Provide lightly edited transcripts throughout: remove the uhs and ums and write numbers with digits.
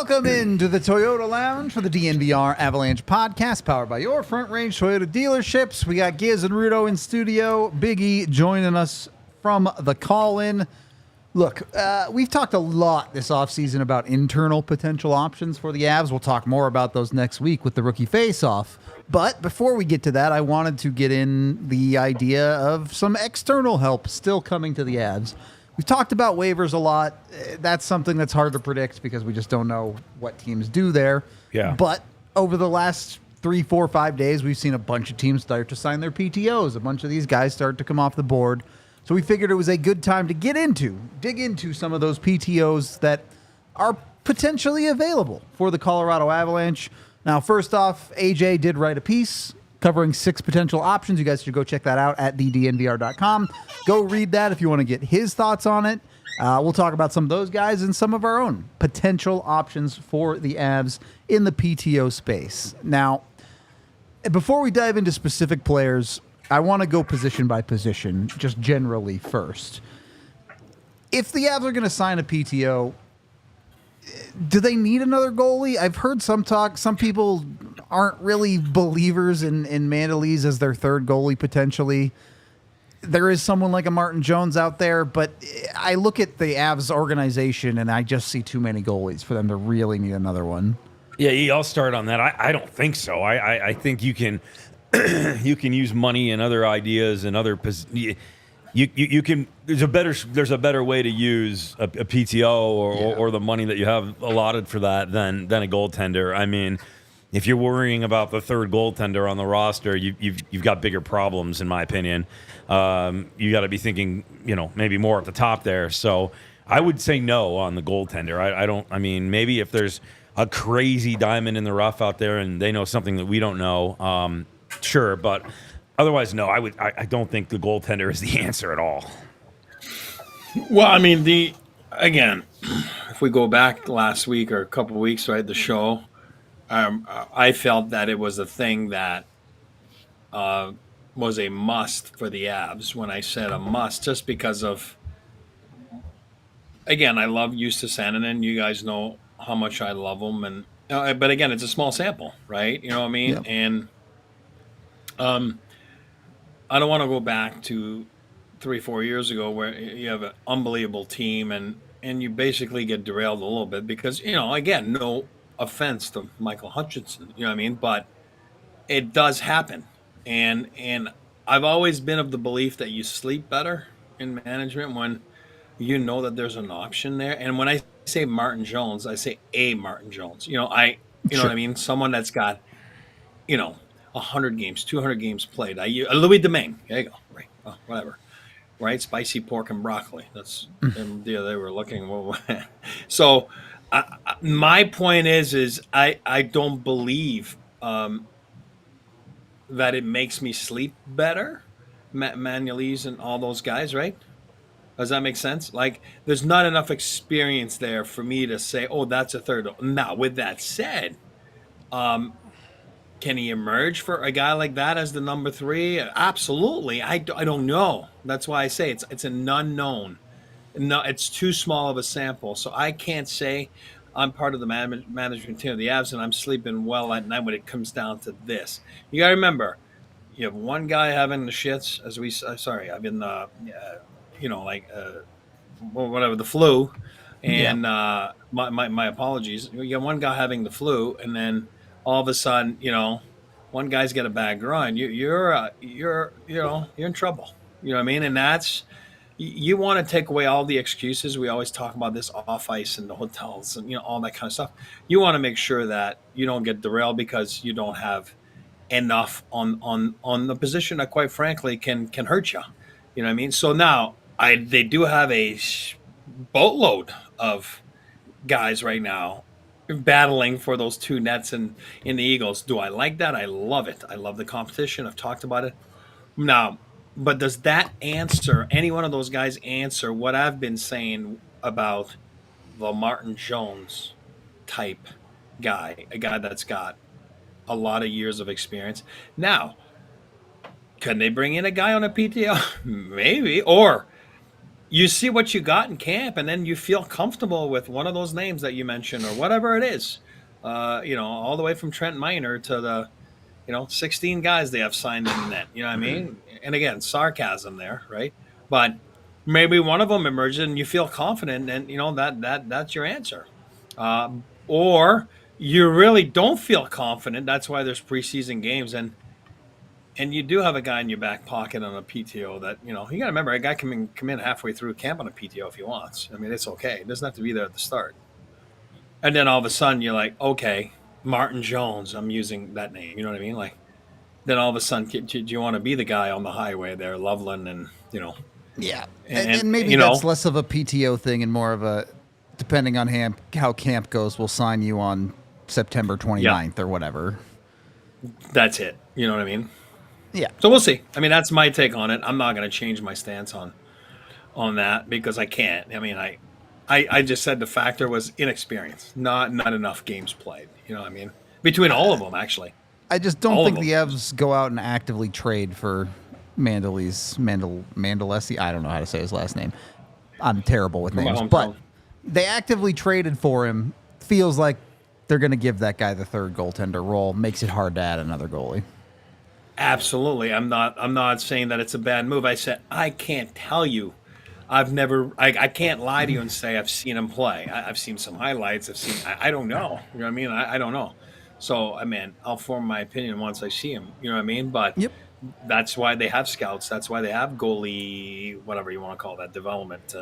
Welcome into the Toyota Lounge for the DNVR Avalanche Podcast, powered by your Front Range Toyota dealerships. We got Giz and Rudo in studio. Big E joining us from the call-in. Look, we've talked a lot this offseason about internal potential options for the Avs. We'll talk more about those next week with the rookie face-off. But before we get to that, I wanted to get in the idea of some external help still coming to the Avs. We've talked about waivers a lot. That's something that's hard to predict because we just don't know what teams do there. Yeah. But over the last 3, 4, 5 days, we've seen a bunch of teams start to sign their PTOs. A bunch of these guys start to come off the board. So we figured it was a good time to dig into some of those PTOs that are potentially available for the Colorado Avalanche. Now, first off, AJ did write a piece covering 6 potential options. You guys should go check that out at thednvr.com. Go read that if you want to get his thoughts on it. We'll talk about some of those guys and some of our own potential options for the Avs in the PTO space. Now, before we dive into specific players, I want to go position by position, just generally first. If the Avs are going to sign a PTO, do they need another goalie? I've heard some talk. Some people aren't really believers in Mandolese as their third goalie potentially. There is someone like a Martin Jones out there, but I look at the Avs organization and I just see too many goalies for them to really need another one. Yeah, I'll start on that. I don't think so. I think you can you can use money and other ideas and other you can. There's a better way to use a PTO or the money that you have allotted for that than a goaltender. I mean, if you're worrying about the third goaltender on the roster, you've got bigger problems, in my opinion. You got to be thinking, maybe more at the top there. So I would say no on the goaltender. I mean, maybe if there's a crazy diamond in the rough out there and they know something that we don't know, sure. But otherwise, no. I don't think the goaltender is the answer at all. Well, I mean, if we go back last week or a couple of weeks, right, the show, I felt that it was a thing that was a must for the Avs. When I said a must, just because of, again, I love Justus Sandinen. You guys know how much I love him, and but again, it's a small sample, right? You know what I mean? Yep. And I don't want to go back to 3-4 years ago where you have an unbelievable team and you basically get derailed a little bit because, again, no offense to Michael Hutchinson, you know what I mean? But it does happen. And I've always been of the belief that you sleep better in management when you know that there's an option there. And when I say Martin Jones, I say a Martin Jones. Sure. What I mean? Someone that's got, 100 games, 200 games played. Louis Domingue. There you go. Right. Well, whatever. Right. Spicy pork and broccoli. That's they were looking. So my point is I don't believe that it makes me sleep better. Manuelese and all those guys, right? Does that make sense? Like, there's not enough experience there for me to say, oh, that's a third. Now, with that said, can he emerge for a guy like that as the number 3? Absolutely. I don't know. That's why I say it's an unknown. No, it's too small of a sample. So I can't say I'm part of the management team of the Avs and I'm sleeping well at night when it comes down to this. You got to remember, you have one guy having the shits, I've been, whatever, the flu. And my apologies. You got one guy having the flu, and then all of a sudden, one guy's got a bad groin. You're in trouble. You know what I mean? And that's, you want to take away all the excuses. We always talk about this off ice and the hotels and all that kind of stuff. You want to make sure that you don't get derailed because you don't have enough on the position that, quite frankly, can hurt you. You know what I mean? So now they do have a boatload of guys right now battling for those 2 nets in the Eagles. Do I like that? I love it. I love the competition. I've talked about it. Now, but does that answer, any one of those guys answer what I've been saying about the Martin Jones type guy, a guy that's got a lot of years of experience? Now, can they bring in a guy on a PTO? Maybe. Or you see what you got in camp, and then you feel comfortable with one of those names that you mentioned or whatever it is. All the way from Trent Miner to the 16 guys they have signed in the net. You know what I mean? And again, sarcasm there, right? But maybe one of them emerges and you feel confident, and that's your answer. Or you really don't feel confident. That's why there's preseason games, and you do have a guy in your back pocket on a PTO that you got to remember. A guy can come in halfway through camp on a PTO if he wants. I mean, it's okay. It doesn't have to be there at the start. And then all of a sudden you're like, okay, Martin Jones. I'm using that name. You know what I mean? Like, then all of a sudden, do you want to be the guy on the highway there, Loveland, and Yeah, and maybe that's less of a PTO thing and more of a, depending on how camp goes, we'll sign you on September 29th or whatever. That's it. You know what I mean? Yeah. So we'll see. I mean, that's my take on it. I'm not going to change my stance on that because I can't. I mean, I just said the factor was inexperience, not enough games played. You know what I mean? Between all of them, actually. I just don't think the Evs go out and actively trade for Mandolesi. I don't know how to say his last name. I'm terrible with names, but they actively traded for him. Feels like they're going to give that guy the third goaltender role. Makes it hard to add another goalie. Absolutely. I'm not saying that it's a bad move. I said I can't tell you. I can't lie to you and say I've seen him play. I've seen some highlights. I don't know. You know what I mean? I don't know. So, I mean, I'll form my opinion once I see him. You know what I mean? But that's why they have scouts. That's why they have goalie, whatever you want to call that, development,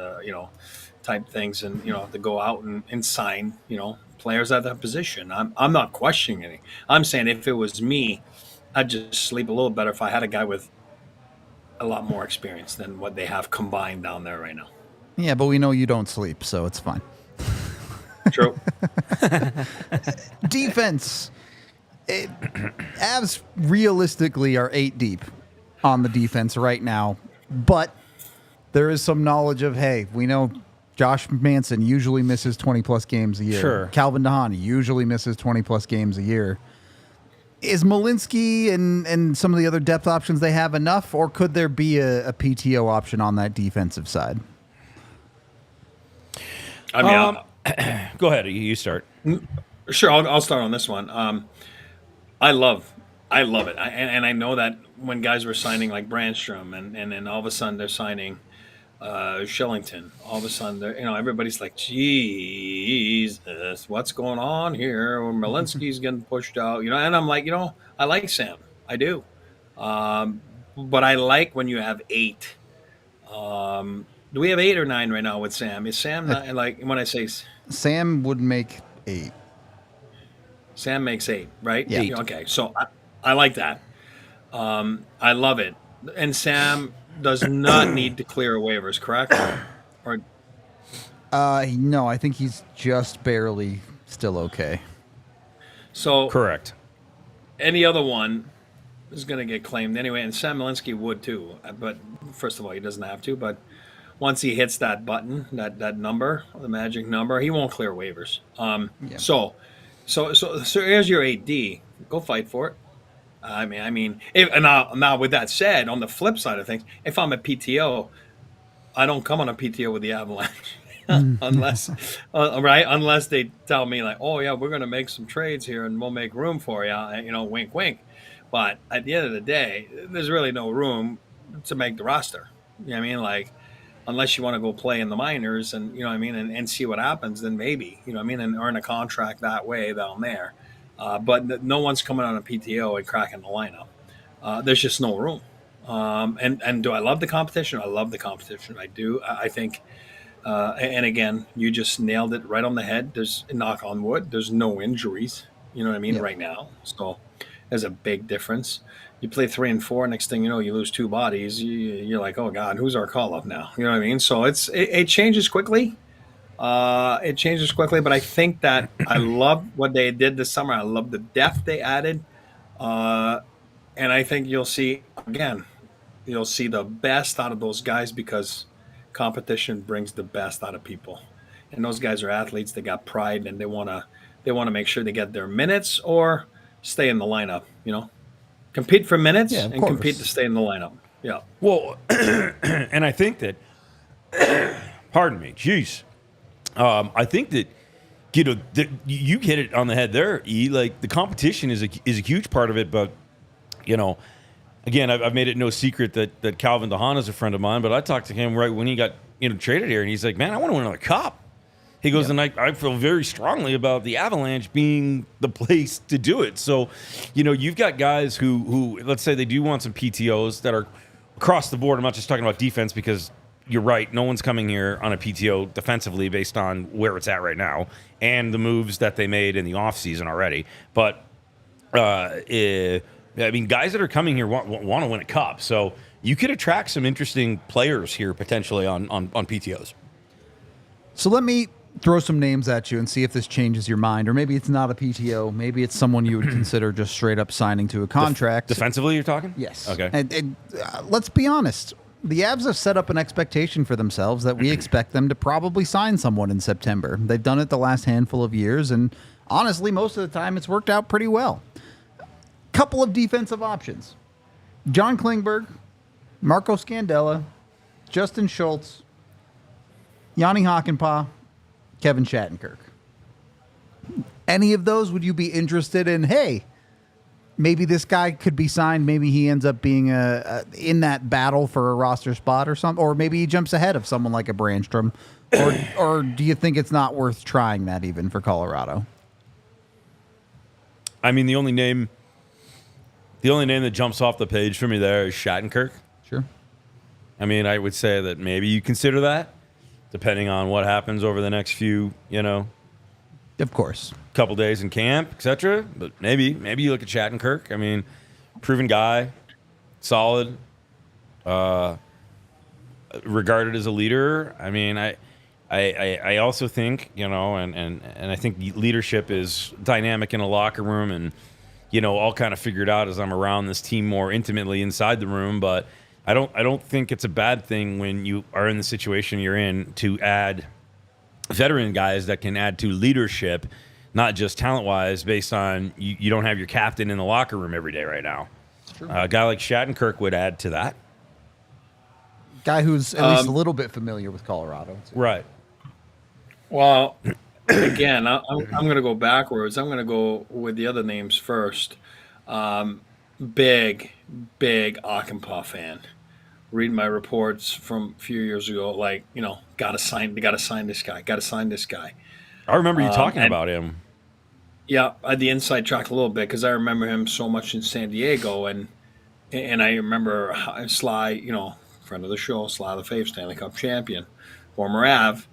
type things. And, to go out and sign, players at that position. I'm not questioning any. I'm saying if it was me, I'd just sleep a little better if I had a guy with a lot more experience than what they have combined down there right now. Yeah, but we know you don't sleep, so it's fine. True. Defense. Avs realistically are 8 deep on the defense right now, but there is some knowledge of, hey, we know Josh Manson usually misses 20-plus games a year. Sure. Calvin DeHaan usually misses 20-plus games a year. Is Malinsky and some of the other depth options they have enough, or could there be a PTO option on that defensive side? I mean, go ahead. You start. Sure, I'll start on this one. I love it, and I know that when guys were signing like Brandstrom, and then all of a sudden they're signing Shillington. All of a sudden, everybody's like, Jesus, what's going on here? Or Malinsky's getting pushed out, And I'm like, I like Sam, I do, but I like when you have 8. Do we have 8 or 9 right now with Sam? Is Sam not, like when I say Sam would make 8? Sam makes 8, right? Yeah. 8. Okay, so I like that. I love it. And Sam does not need to clear waivers, correct? Or no, I think he's just barely still okay. So correct. Any other one is going to get claimed anyway, and Sam Malinsky would too. But first of all, he doesn't have to. But once he hits that button, that number, the magic number, he won't clear waivers. So here's your 8D. Go fight for it. I mean, now with that said, on the flip side of things, if I'm a PTO, I don't come on a PTO with the Avalanche unless they tell me like, oh yeah, we're going to make some trades here and we'll make room for you, wink, wink. But at the end of the day, there's really no room to make the roster. You know what I mean? Like, unless you want to go play in the minors and, and see what happens, then maybe, and earn a contract that way down there. But no one's coming on a PTO and cracking the lineup. There's just no room. And do I love the competition? I love the competition. I do. I think, and again, you just nailed it right on the head. There's, knock on wood, there's no injuries, right now. So there's a big difference. You play 3 and 4, next thing you know, you lose 2 bodies. You're like, oh God, who's our call up now? You know what I mean? So it changes quickly. But I think that I love what they did this summer. I love the depth they added. And I think you'll see the best out of those guys because competition brings the best out of people. And those guys are athletes. They got pride and they want to make sure they get their minutes or stay in the lineup, compete for minutes and compete to stay in the lineup. Yeah. Well, and I think that Pardon me. Jeez. I think that you hit it on the head there, E. Like, the competition is a huge part of it, but again, I've made it no secret that Calvin DeHaan is a friend of mine, but I talked to him right when he got traded here, and he's like, man, I want to win another cup. He goes, and I feel very strongly about the Avalanche being the place to do it. So, you've got guys who let's say they do want some PTOs that are across the board. I'm not just talking about defense, because you're right. No one's coming here on a PTO defensively based on where it's at right now and the moves that they made in the offseason already. But, I mean, guys that are coming here want to win a cup. So you could attract some interesting players here potentially on PTOs. So let me throw some names at you and see if this changes your mind. Or maybe it's not a PTO. Maybe it's someone you would consider just straight up signing to a contract. Defensively, you're talking? Yes. Okay. And let's be honest. The Avs have set up an expectation for themselves that we expect them to probably sign someone in September. They've done it the last handful of years, and honestly, most of the time it's worked out pretty well. Couple of defensive options. John Klingberg, Marco Scandella, Justin Schultz, Yanni Hakanpää, Kevin Shattenkirk. Any of those would you be interested in? Hey, maybe this guy could be signed. Maybe he ends up being in that battle for a roster spot or something. Or maybe he jumps ahead of someone like a Brandstrom. Or do you think it's not worth trying that even for Colorado? I mean, the only name that jumps off the page for me there is Shattenkirk. Sure. I mean, I would say that maybe you consider that, depending on what happens over the next few, Of course. couple days in camp, etc. But maybe you look at Shattenkirk. I mean, proven guy, solid, regarded as a leader. I mean, I also think, and I think leadership is dynamic in a locker room, and all kind of figured out as I'm around this team more intimately inside the room. But I don't think it's a bad thing when you are in the situation you're in to add veteran guys that can add to leadership, not just talent-wise, based on you don't have your captain in the locker room every day right now. A guy like Shattenkirk would add to that. Guy who's at least a little bit familiar with Colorado. Right. Well, again, I'm going to go backwards. I'm going to go with the other names first. Big Hakanpää fan. Read my reports from a few years ago, gotta sign this guy. I remember you talking about him. Yeah, I had the inside track a little bit because I remember him so much in San Diego, and I remember Sly, friend of the show, Sly the Fave, Stanley Cup champion, former Av,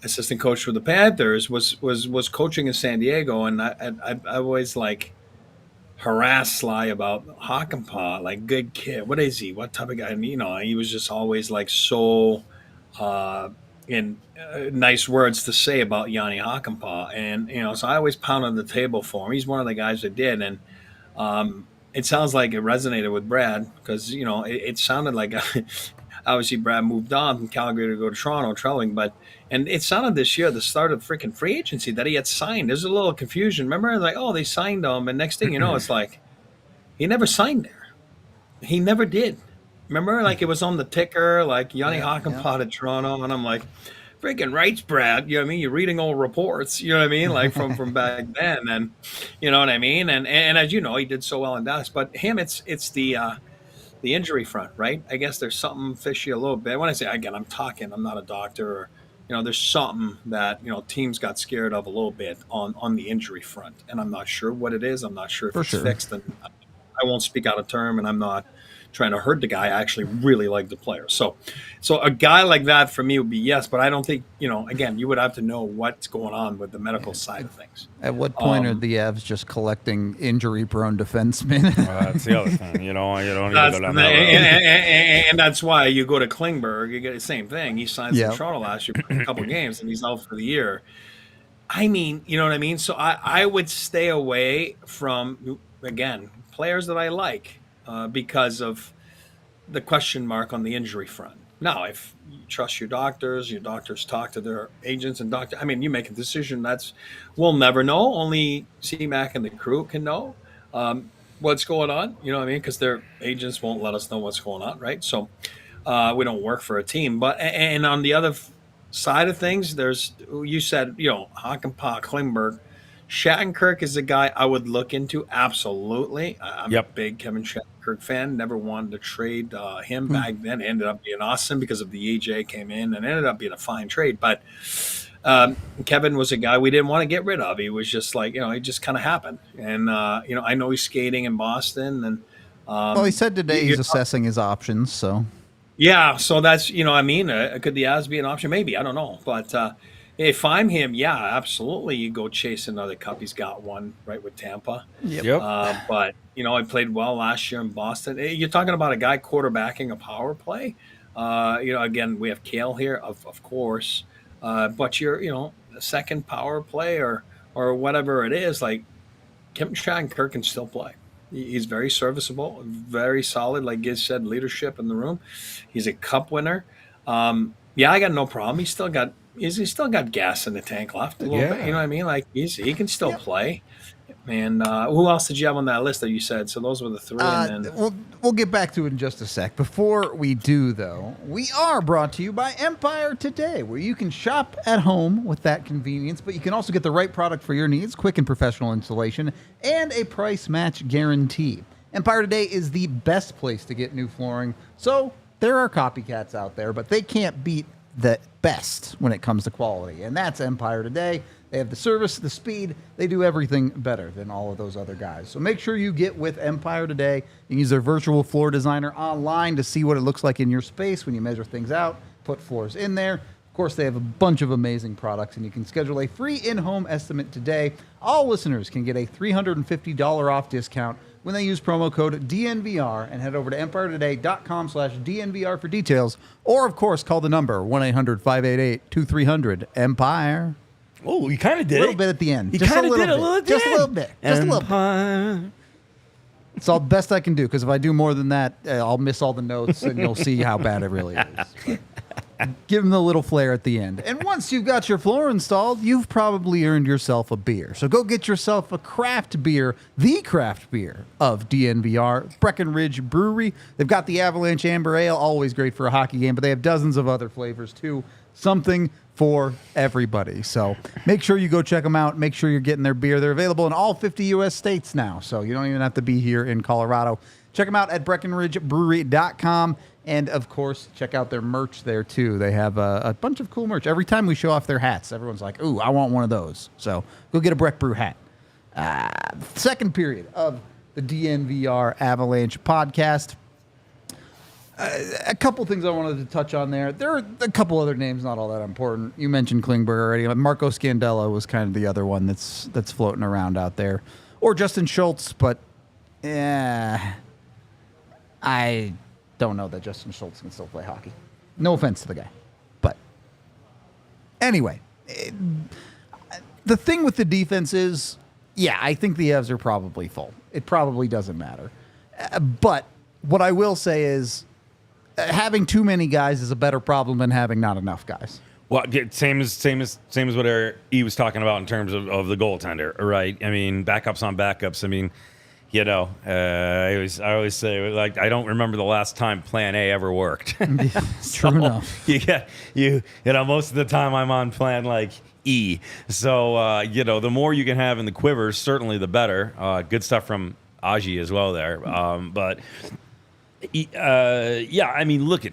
assistant coach for the Panthers, was coaching in San Diego, and I always harassed Sly about Hakanpää, good kid. What is he? What type of guy? And, he was just always so in nice words to say about Yanni Hakanpää. And, so I always pounded the table for him. He's one of the guys that did. And it sounds like it resonated with Brad because, it sounded like obviously Brad moved on from Calgary to go to Toronto, traveling. And it sounded this year, the start of freaking free agency, that he had signed. There's a little confusion. Remember, they signed him. And next thing you know, it's he never signed there. He never did. Remember, it was on the ticker, Yanni Hakanpää to Toronto. And I'm like, freaking rights, Brad. You know what I mean? You're reading old reports, you know what I mean? From back then. And you know what I mean? And as you know, he did so well in Dallas. But him, it's the injury front, right? I guess there's something fishy a little bit. When I say, again, I'm not a doctor or, there's something that, teams got scared of a little bit on the injury front. And I'm not sure what it is. I'm not sure if it's fixed. And I won't speak out of term, and I'm not trying to hurt the guy. I actually really like the player. So a guy like that for me would be yes, but I don't think, again, you would have to know what's going on with the medical side of things. At what point are the Avs just collecting injury-prone defensemen? That's the other thing. You don't even go down that road. And that's why you go to Klingberg, you get the same thing. He signs in Toronto last year for a couple games, and he's out for the year. I mean, you know what I mean? So I would stay away from, again, players that I like because of the question mark on the injury front. Now, if you trust your doctors talk to their agents and you make a decision. We'll never know. Only C-Mac and the crew can know what's going on. You know what I mean? Because their agents won't let us know what's going on, right? So We don't work for a team. But and on the other side of things, you said, Hakanpää, Klingberg. Shattenkirk is a guy I would look into. Absolutely. I'm a big Kevin Shattenkirk fan. Never wanted to trade him back then. It ended up being awesome because of the AJ came in and ended up being a fine trade. But Kevin was a guy we didn't want to get rid of. He was just like, it just kind of happened. And, I know he's skating in Boston. And well, he said today he's assessing his options. So, yeah. So that's, could the Avs be an option? Maybe. I don't know. But if I'm him, yeah, absolutely. You go chase another cup. He's got one right with Tampa. Yep. But, I played well last year in Boston. You're talking about a guy quarterbacking a power play. Again, we have Kale here, of course. But you're, a second power play or whatever it is, like Kevin Shattenkirk can still play. He's very serviceable, very solid, like Giz said, leadership in the room. He's a cup winner. I got no problem. He's still got gas in the tank left a little bit. You know what I mean? Like he can still play. And who else did you have on that list that you said? So those were the three. And then we'll get back to it in just a sec. Before we do, though, we are brought to you by Empire Today, where you can shop at home with that convenience, but you can also get the right product for your needs, quick and professional installation, and a price match guarantee. Empire Today is the best place to get new flooring. So there are copycats out there, but they can't beat the best when it comes to quality, and that's Empire Today. They have the service, the speed. They do everything better than all of those other guys. So make sure you get with Empire Today. You can use their virtual floor designer online to see what it looks like in your space when you measure things out, put floors in there. Of course, they have a bunch of amazing products, and you can schedule a free in-home estimate today. All listeners can get a $350 off discount when they use promo code DNVR and head over to EmpireToday.com/DNVR for details. Or, of course, call the number 1-800-588-2300-EMPIRE. Oh, you kind of did a little bit at the end. You kind of did a little bit. Just a little bit. Just a little bit. It's all the best I can do, because if I do more than that, I'll miss all the notes, and you'll see how bad it really is. But give them the little flair at the end. And once you've got your floor installed, you've probably earned yourself a beer. So go get yourself a craft beer, the craft beer of DNVR, Breckenridge Brewery. They've got the Avalanche Amber Ale, always great for a hockey game, but they have dozens of other flavors too. Something for everybody. So make sure you go check them out. Make sure you're getting their beer. They're available in all 50 U.S. states now, so you don't even have to be here in Colorado. Check them out at BreckenridgeBrewery.com. And, of course, check out their merch there, too. They have a bunch of cool merch. Every time we show off their hats, everyone's like, ooh, I want one of those. So go get a Breck Brew hat. Second period of the DNVR Avalanche podcast. A couple things I wanted to touch on there. There are a couple other names, not all that important. You mentioned Klingberg already. Marco Scandella was kind of the other one that's floating around out there. Or Justin Schultz, but I don't know that Justin Schultz can still play hockey. No offense to the guy. But anyway, the thing with the defense is, I think the Avs are probably full. It probably doesn't matter. But what I will say is, having too many guys is a better problem than having not enough guys. Well, same as what he was talking about in terms of the goaltender, right? I mean, backups on backups. I mean, I always say, like, I don't remember the last time Plan A ever worked. True enough. Most of the time I'm on Plan like E. So the more you can have in the quivers, certainly the better. Good stuff from Aji as well there, but. I mean, look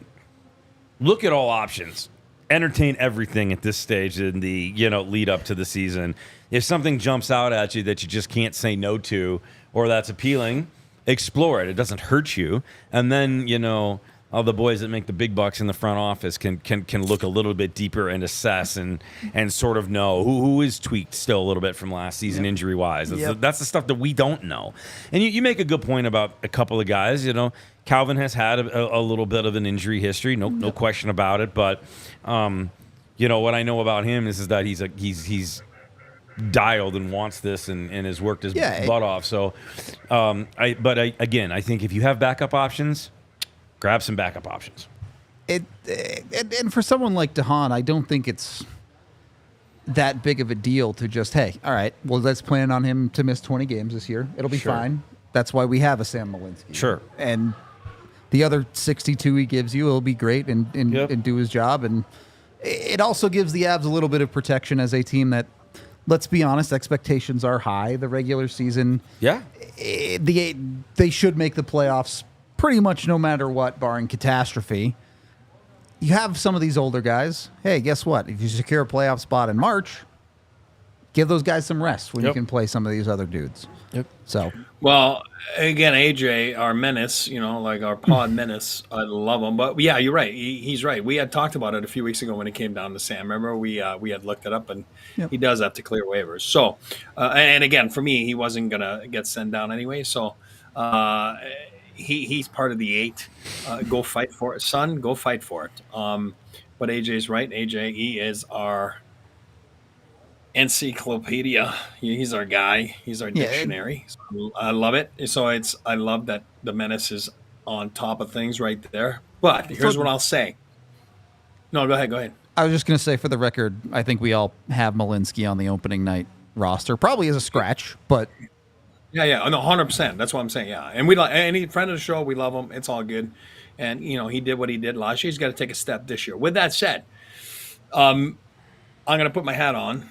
at all options. Entertain everything at this stage in the lead up to the season. If something jumps out at you that you just can't say no to, or that's appealing, explore it. It doesn't hurt you. And then all the boys that make the big bucks in the front office can look a little bit deeper and assess and sort of know who is tweaked still a little bit from last season injury wise. That's the stuff that we don't know. And you make a good point about a couple of guys. Calvin has had a little bit of an injury history, no question about it. But what I know about him is that he's dialed and wants this and has worked his butt off. So, I think if you have backup options, grab some backup options. And for someone like DeHaan, I don't think it's that big of a deal to just, hey, all right, well, let's plan on him to miss 20 games this year. It'll be fine. That's why we have a Sam Malinsky. Sure. And The other 62 he gives you, he'll be great and do his job. And it also gives the Avs a little bit of protection as a team that, let's be honest, expectations are high. The regular season, they should make the playoffs pretty much no matter what, barring catastrophe. You have some of these older guys. Hey, guess what? If you secure a playoff spot in March, give those guys some rest when you can play some of these other dudes. So, well, again, AJ, our menace, like our pod menace, I love him. But yeah, you're right. He's right. We had talked about it a few weeks ago when it came down to Sam. Remember, we had looked it up, and he does have to clear waivers. So, and again, for me, he wasn't gonna get sent down anyway. So, he's part of the 8. Go fight for it, son. Go fight for it. But AJ's right. AJ, he is our encyclopedia. He's our guy. He's our dictionary. So I love it. So I love that the menace is on top of things right there. But here's what I'll say. No, go ahead. I was just going to say, for the record, I think we all have Malinsky on the opening night roster, probably as a scratch, but yeah, no, 100%. That's what I'm saying. Yeah, and we like any friend of the show. We love him. It's all good. And he did what he did last year. He's got to take a step this year. With that said, I'm going to put my hat on.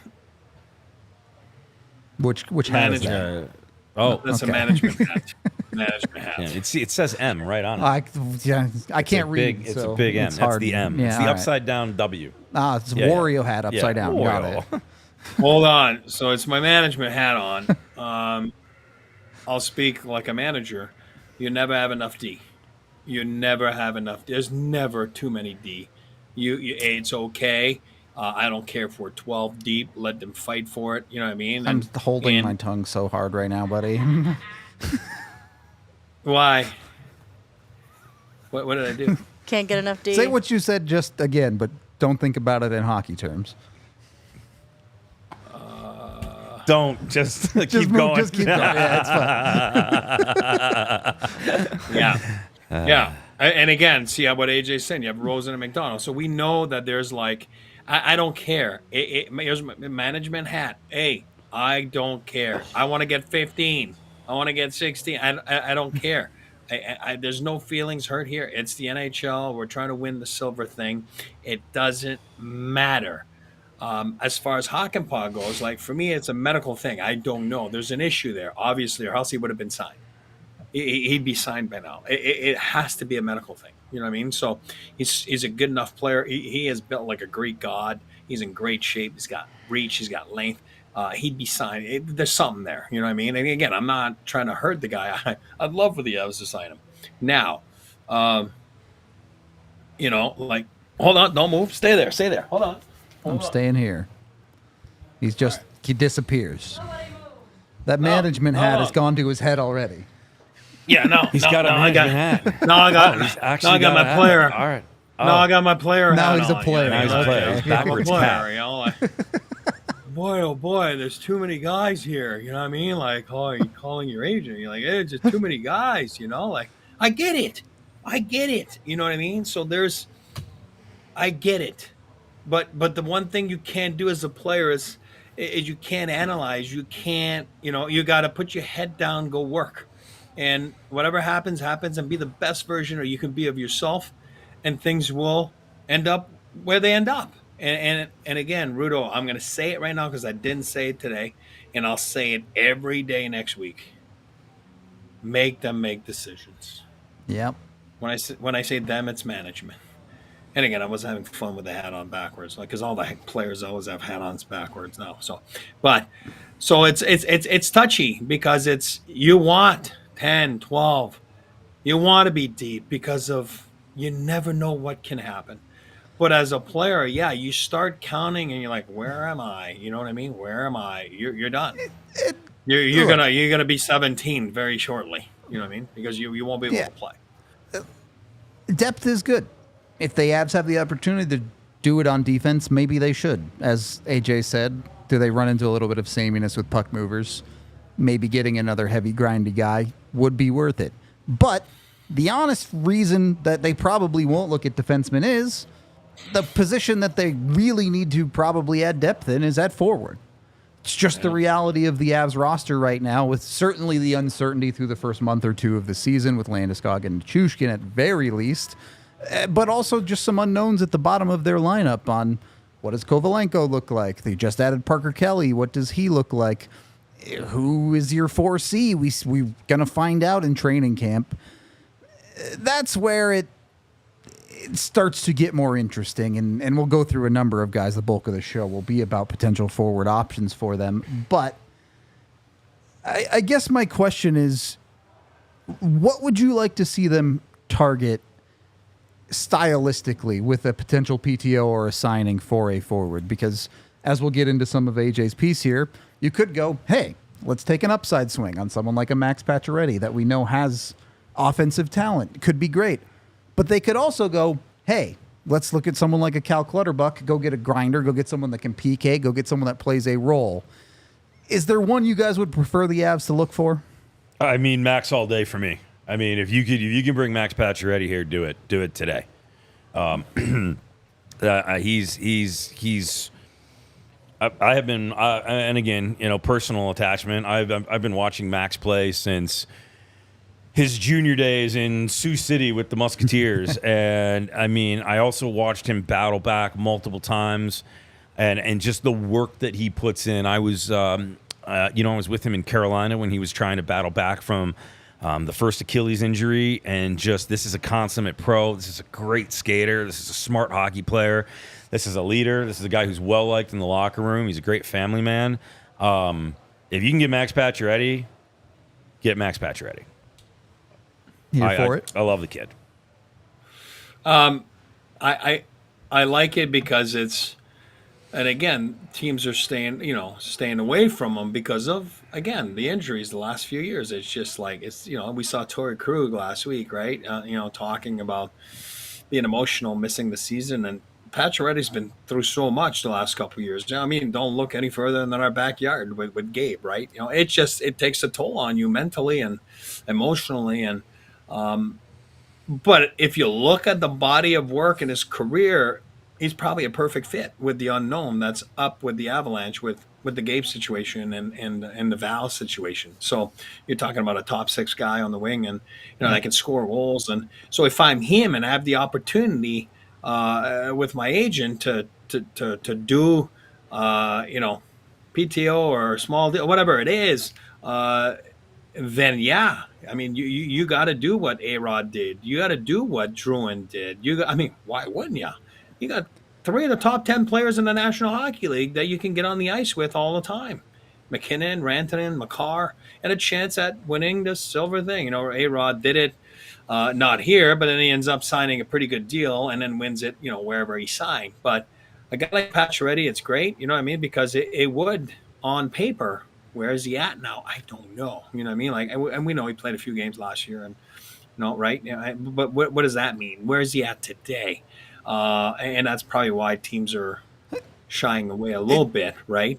Which hat is that? That's a management hat. Management hat. Yeah, it says M right on it. I can't read. It's a big M. That's hard. the M. Yeah, it's the upside down W. It's a Wario hat upside down. Wario. Got it. Hold on. So it's my management hat on. I'll speak like a manager. You never have enough D. You never have enough. There's never too many D. It's okay. I don't care if we're 12 deep. Let them fight for it. You know what I mean? I'm holding my tongue so hard right now, buddy. Why? What did I do? Can't get enough D. Say what you said just again, but don't think about it in hockey terms. Don't just keep going. Just keep going. Yeah, it's fine. Yeah. And again, see what AJ's saying. You have Rosen and McDonald. So we know that there's I don't care. Here's my management hat. Hey, I don't care. I want to get 15. I want to get 16. I don't care. There's no feelings hurt here. It's the NHL. We're trying to win the silver thing. It doesn't matter. As far as Hakanpää goes, for me, it's a medical thing. I don't know. There's an issue there, obviously, or else he would have been signed. He'd be signed by now. It has to be a medical thing. You know what I mean? So he's a good enough player. He is built like a Greek god. He's in great shape. He's got reach. He's got length. He'd be signed. There's something there. You know what I mean? And again, I'm not trying to hurt the guy. I'd love for the Avs to sign him. Now, hold on. Don't move. Stay there. Hold on. I'm staying here. He disappears. That management hat has gone to his head already. Yeah, no. He's got a management hat. No, I got my player. All right. No, I got my player. Now hat he's a on, player. Now he's a player. He's backwards cap. Boy, oh boy, there's too many guys here. You know what I mean? You're calling your agent. You're like, hey, there's too many guys. I get it. You know what I mean? So I get it. But the one thing you can't do as a player is you can't analyze. You can't, you got to put your head down, go work. And whatever happens, and be the best version or you can be of yourself, and things will end up where they end up. And again, Rudo, I'm going to say it right now because I didn't say it today, and I'll say it every day next week. Make them make decisions. Yep. When I say them, it's management. And again, I was having fun with the hat on backwards, because all the players always have hat-ons backwards now. So it's touchy because you want 10, 12. You want to be deep because you never know what can happen. But as a player, you start counting and you're like, where am I? You know what I mean? Where am I? You're done. You're gonna be 17 very shortly. You know what I mean? Because you won't be able to play. Depth is good. If the Avs have the opportunity to do it on defense, maybe they should. As AJ said, do they run into a little bit of sameness with puck movers? Maybe getting another heavy, grindy guy would be worth it. But the honest reason that they probably won't look at defensemen is the position that they really need to probably add depth in is at forward. It's just the reality of the Avs roster right now, with certainly the uncertainty through the first month or two of the season with Landeskog and Chushkin at very least, but also just some unknowns at the bottom of their lineup on what does Kovalenko look like? They just added Parker Kelly. What does he look like? Who is your 4C? We're going to find out in training camp. That's where it starts to get more interesting, and we'll go through a number of guys. The bulk of the show will be about potential forward options for them. But I guess my question is, what would you like to see them target stylistically with a potential PTO or a signing for a forward? Because as we'll get into some of AJ's piece here, you could go, hey, let's take an upside swing on someone like a Max Pacioretty that we know has offensive talent. Could be great. But they could also go, hey, let's look at someone like a Cal Clutterbuck, go get a grinder, go get someone that can PK, go get someone that plays a role. Is there one you guys would prefer the Avs to look for? I mean, Max all day for me. I mean, if you can bring Max Pacioretty here, do it. Do it today. I have been, and again, personal attachment. I've been watching Max play since his junior days in Sioux City with the Musketeers, and I mean, I also watched him battle back multiple times, and just the work that he puts in. I was, I was with him in Carolina when he was trying to battle back from the first Achilles injury, and this is a consummate pro. This is a great skater. This is a smart hockey player. This is a leader. This is a guy who's well liked in the locker room. He's a great family man. If you can get Max Pacioretty, get Max Pacioretty. Here for it. I love the kid. I like it because it's, and again, teams are staying away from him because of, again, the injuries the last few years. It's just like, we saw Torrey Krug last week, right? Talking about being emotional, missing the season, and Pacioretty's been through so much the last couple of years. I mean, don't look any further than our backyard with Gabe, right? It takes a toll on you mentally and emotionally, and but if you look at the body of work in his career, he's probably a perfect fit with the unknown that's up with the Avalanche with the Gabe situation and the Val situation. So you're talking about a top 6 guy on the wing, and that can score goals. And so if I'm him and I have the opportunity with my agent to do PTO or small deal, whatever it is, then yeah, I mean you got to do what A-Rod did. You got to do what Druin did. Why wouldn't you? You got 3 of the top 10 players in the National Hockey League that you can get on the ice with all the time. McKinnon, Rantanen, Makar, and a chance at winning the silver thing. A-Rod did it. Not here, but then he ends up signing a pretty good deal and then wins it, wherever he signed. But a guy like Pacioretty, it's great, because it would, on paper, where is he at now? I don't know. You know what I mean? And we know he played a few games last year, and right? But what does that mean? Where is he at today? And that's probably why teams are shying away a little bit, right?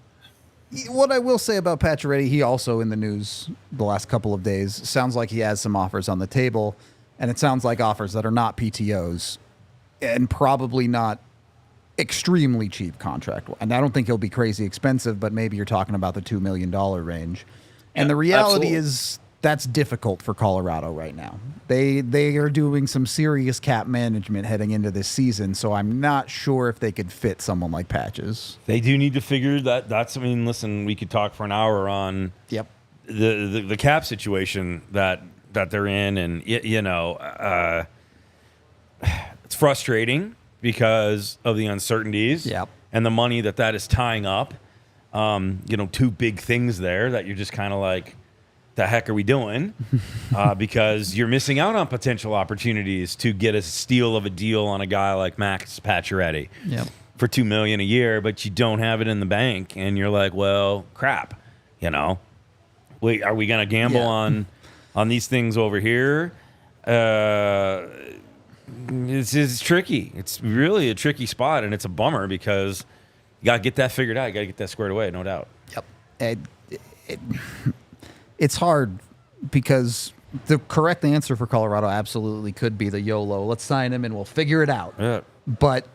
What I will say about Pacioretty, he also in the news the last couple of days. Sounds like he has some offers on the table, and it sounds like offers that are not PTOs and probably not extremely cheap contract. And I don't think he'll be crazy expensive, but maybe you're talking about the $2 million range. And the reality is that's difficult for Colorado right now. They are doing some serious cap management heading into this season, so I'm not sure if they could fit someone like Patches. They do need to figure that's. I mean, listen, we could talk for an hour on the cap situation that they're in, and it's frustrating because of the uncertainties and the money that is tying up. 2 big things there that you're just kind of like, the heck are we doing? Because you're missing out on potential opportunities to get a steal of a deal on a guy like Max Pacioretty for $2 million a year, but you don't have it in the bank, and you're like, well, crap. Wait, are we going to gamble on these things over here? It's tricky. It's really a tricky spot, and it's a bummer because you got to get that figured out. You got to get that squared away, no doubt. Yep. It's hard because the correct answer for Colorado absolutely could be the YOLO. Let's sign him and we'll figure it out. Yeah. But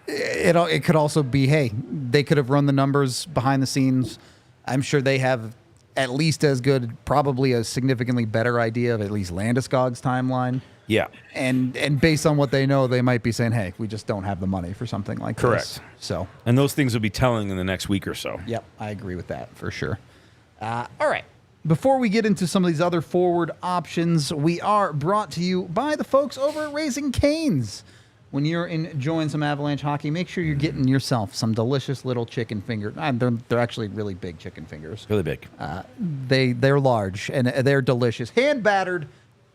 it could also be, hey, they could have run the numbers behind the scenes, I'm sure they have at least as good, probably a significantly better idea of at least Landeskog's timeline. Yeah. And based on what they know, they might be saying, hey, we just don't have the money for something like Correct. this. So, And those things will be telling in the next week or so. yep, I agree with that for sure. All right. Before we get into some of these other forward options, we are brought to you by the folks over at Raising Cane's. When you're enjoying some Avalanche hockey, make sure you're getting yourself some delicious little chicken fingers. They're actually really big chicken fingers. Really big. They're large and they're delicious. Hand battered,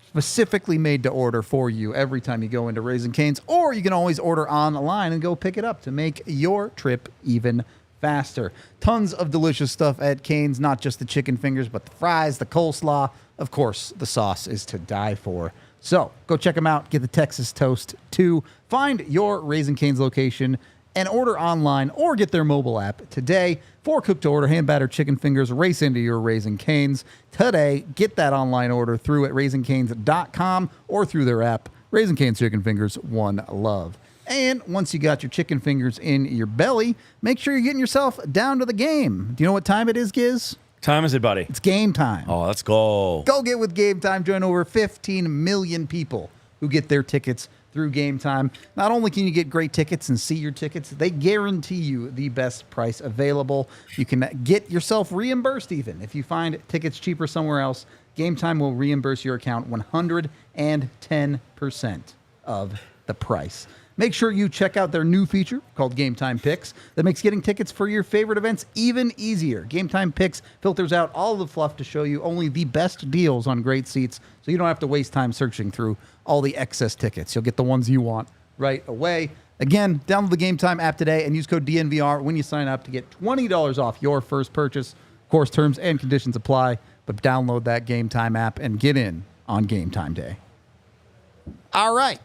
specifically made to order for you every time you go into Raising Cane's. Or you can always order online and go pick it up to make your trip even faster. Tons of delicious stuff at Cane's, not just the chicken fingers, but the fries, the coleslaw. Of course, the sauce is to die for. So go check them out. Get the Texas Toast too. Find your Raising Cane's location and order online or get their mobile app today. For cook-to-order hand-battered chicken fingers, race into your Raising Cane's today. Get that online order through at raisingcanes.com or through their app. Raising Cane's Chicken Fingers, one love. And once you got your chicken fingers in your belly, make sure you're getting yourself down to the game. Do you know what time it is, Giz? Time is it, buddy? It's game time. Oh, let's go. Go get with Game Time. Join over 15 million people who get their tickets through Game Time. Not only can you get great tickets and see your tickets, they guarantee you the best price available. You can get yourself reimbursed even. If you find tickets cheaper somewhere else, Game Time will reimburse your account 110% of the price. Make sure you check out their new feature called Game Time Picks that makes getting tickets for your favorite events even easier. Game Time Picks filters out all the fluff to show you only the best deals on great seats, so you don't have to waste time searching through all the excess tickets. You'll get the ones you want right away. Again, download the Game Time app today and use code DNVR when you sign up to get $20 off your first purchase. Of course, terms and conditions apply, but download that Game Time app and get in on Game Time Day. All right.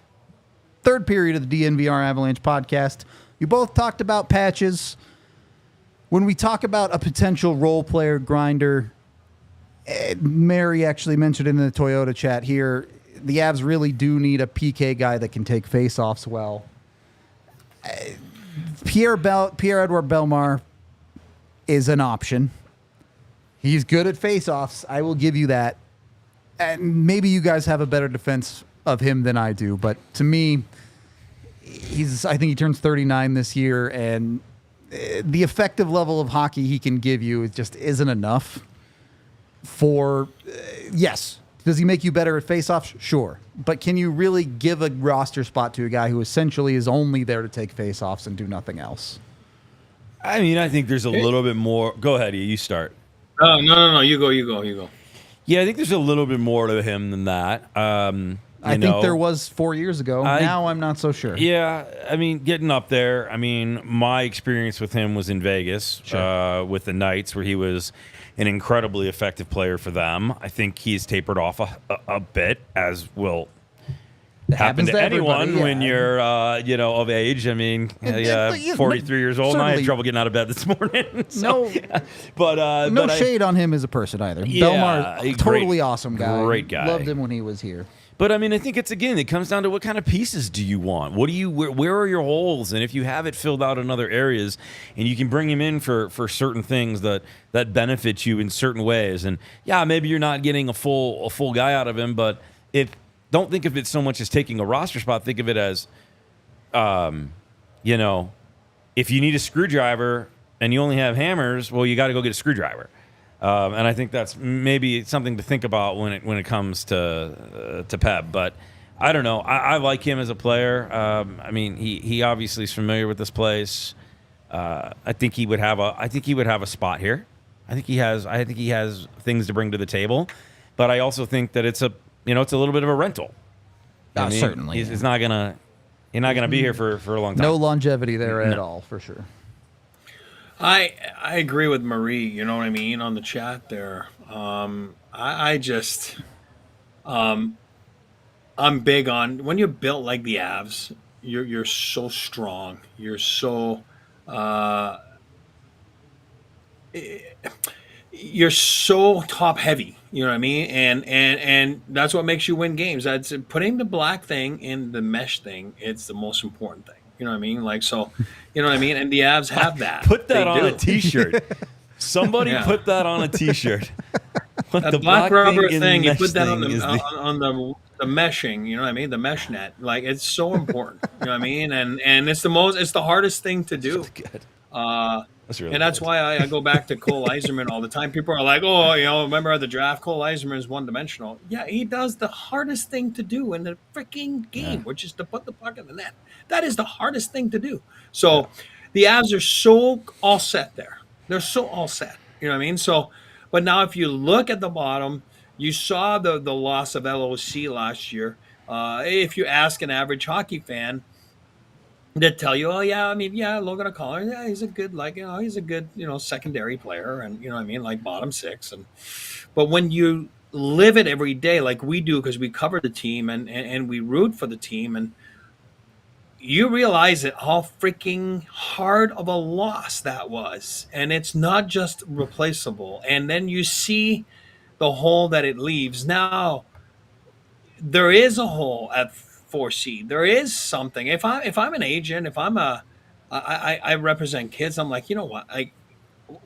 Third period of the DNVR Avalanche podcast. You both talked about patches. When we talk about a potential role player grinder, Mary actually mentioned in the Toyota chat here, the Avs really do need a PK guy that can take faceoffs well. Pierre-Edouard Bellemare is an option. He's good at faceoffs. I will give you that. And maybe you guys have a better defense of him than I do, but to me, I think he turns 39 this year, and the effective level of hockey he can give you just isn't enough for, yes, does he make you better at faceoffs? Sure. But can you really give a roster spot to a guy who essentially is only there to take faceoffs and do nothing else? I mean, I think there's a little bit more. Go ahead, you start. Oh, no. You go. Yeah, I think there's a little bit more to him than that. I think there was 4 years ago. Now I'm not so sure. Yeah, I mean, getting up there. I mean, my experience with him was in Vegas with the Knights, where he was an incredibly effective player for them. I think he's tapered off a bit, as will happen to anyone when you're, of age. I mean, 43 years old, and I had trouble getting out of bed this morning. So, no shade on him as a person either. Yeah, Bellemare, totally awesome guy. Great guy. Loved him when he was here. But I mean, I think it comes down to what kind of pieces do you want? Where are your holes? And if you have it filled out in other areas, and you can bring him in for certain things that benefit you in certain ways, and yeah, maybe you're not getting a full guy out of him, but don't think of it so much as taking a roster spot. Think of it as, if you need a screwdriver and you only have hammers, well, you got to go get a screwdriver. And I think that's maybe something to think about when it comes to Pep. But I don't know. I like him as a player. I mean, he obviously is familiar with this place. I think he would have a spot here. I think he has things to bring to the table. But I also think that it's a little bit of a rental. Certainly, he's not gonna be here for a long time. No longevity there at all, for sure. I agree with Marie, you know what I mean, on the chat there. I'm big on when you're built like the Avs, you're so strong. You're so top heavy, you know what I mean? And that's what makes you win games. That's putting the black thing in the mesh thing. It's the most important thing. You know what I mean? Like, so, you know what I mean? And the Avs have that. Put that on a T-shirt. Somebody Yeah. put that on a T-shirt. What That the black rubber thing, you mesh put that on thing is the meshing, you know what I mean? The mesh net. Like, it's so important. You know what I mean? And it's the hardest thing to do. good. Uh, That's really and that's good. why I go back to Cole Eiserman all the time. People are like, oh, remember the draft? Cole Eiserman is one-dimensional. Yeah, he does the hardest thing to do in the freaking game, which is to put the puck in the net. That is the hardest thing to do. So the Avs are so all set there. They're so all set. You know what I mean? So, but now if you look at the bottom, you saw the loss of LOC last year. If you ask an average hockey fan, that tell you, oh yeah, I mean, yeah, Logan O'Connor, yeah, he's a good, he's a good, secondary player, and you know what I mean, like bottom six. But when you live it every day, like we do, because we cover the team and we root for the team, and you realize it how freaking hard of a loss that was, and it's not just replaceable. And then you see the hole that it leaves. Now there is a hole at 4C. There is something. If I'm an agent, if I represent kids, I'm like, you know what?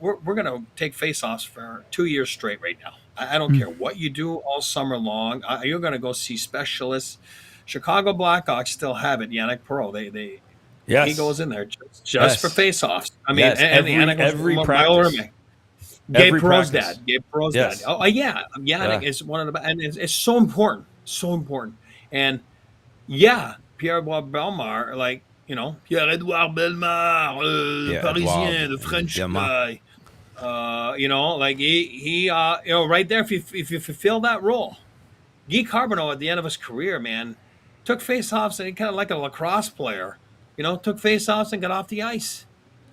We're gonna take face-offs for 2 years straight right now. I don't care what you do all summer long. You're gonna go see specialists. Chicago Blackhawks still have it. Yannick Perreault, he goes in there just for face-offs. I mean, every practice. Gabe Every Perreault's practice. dad. Gabe Perreault's Yes. dad. Oh, yeah. Yannick is one of the, and it's so important. So important. And yeah, Pierre-Edouard Bellemare, like, Pierre-Edouard Bellemare, Parisien, the French guy. Like he right there, if you fulfill that role. Guy Carbonneau at the end of his career, man, took face-offs and he kind of like a lacrosse player, took face-offs and got off the ice.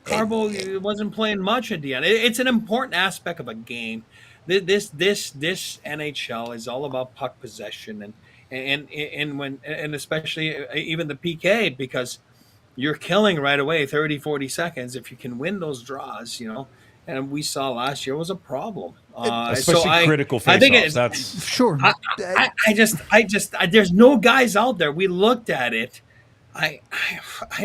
Carbo wasn't playing much at the end. It's an important aspect of a game. This NHL is all about puck possession and especially even the PK, because you're killing right away 30, 40 seconds if you can win those draws, And we saw last year was a problem, Especially critical face-offs. That's Sure. I just there's no guys out there. We looked at it. I